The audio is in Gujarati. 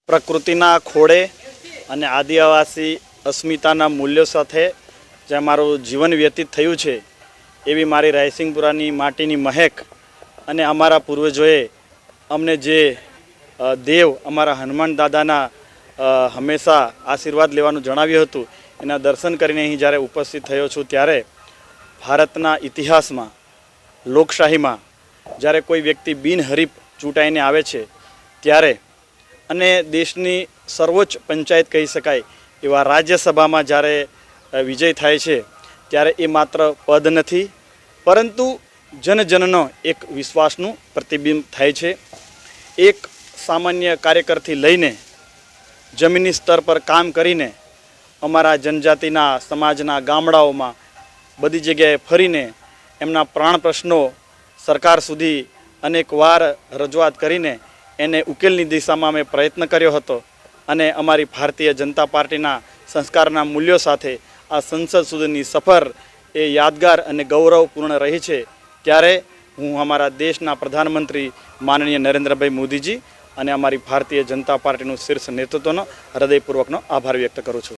પ્રકૃતિના ખોળે અને આદિવાસી અસ્મિતાના મૂલ્યો સાથે જે મારું જીવન વ્યતીત થયું છે એવી મારી રાયસિંગપુરાની માટીની મહેક અને અમારા પૂર્વજોએ અમને જે દેવ અમારા હનુમાન દાદાના હંમેશા આશીર્વાદ લેવાનું જણાવ્યું હતું એના દર્શન કરીને અહીં જ્યારે ઉપસ્થિત થયો છું ત્યારે ભારતના ઇતિહાસમાં લોકશાહીમાં જ્યારે કોઈ વ્યક્તિ બિનહરીફ ચૂંટાઈને આવે છે ત્યારે અને દેશની સર્વોચ્ચ પંચાયત કહી શકાય એવા રાજ્યસભામાં જ્યારે વિજય થાય છે ત્યારે એ માત્ર પદ નથી પરંતુ જનજનનો એક વિશ્વાસનું પ્રતિબિંબ થાય છે। એક સામાન્ય કાર્યકરથી લઈને જમીની સ્તર પર કામ કરીને અમારા જનજાતિના સમાજના ગામડાઓમાં બધી જગ્યાએ ફરીને એમના પ્રાણ પ્રશ્નો સરકાર સુધી અનેકવાર રજૂઆત કરીને એને ઉકેલની દિશામાં મેં પ્રયત્ન કર્યો હતો અને અમારી ભારતીય જનતા પાર્ટીના સંસ્કારના મૂલ્યો સાથે આ સંસદ સુધીની સફર એ યાદગાર અને ગૌરવપૂર્ણ રહી છે। ત્યારે હું અમારા દેશના પ્રધાનમંત્રી માનનીય નરેન્દ્રભાઈ મોદીજી અને અમારી ભારતીય જનતા પાર્ટીનું શીર્ષ નેતૃત્વનો હૃદયપૂર્વકનો આભાર વ્યક્ત કરું છું।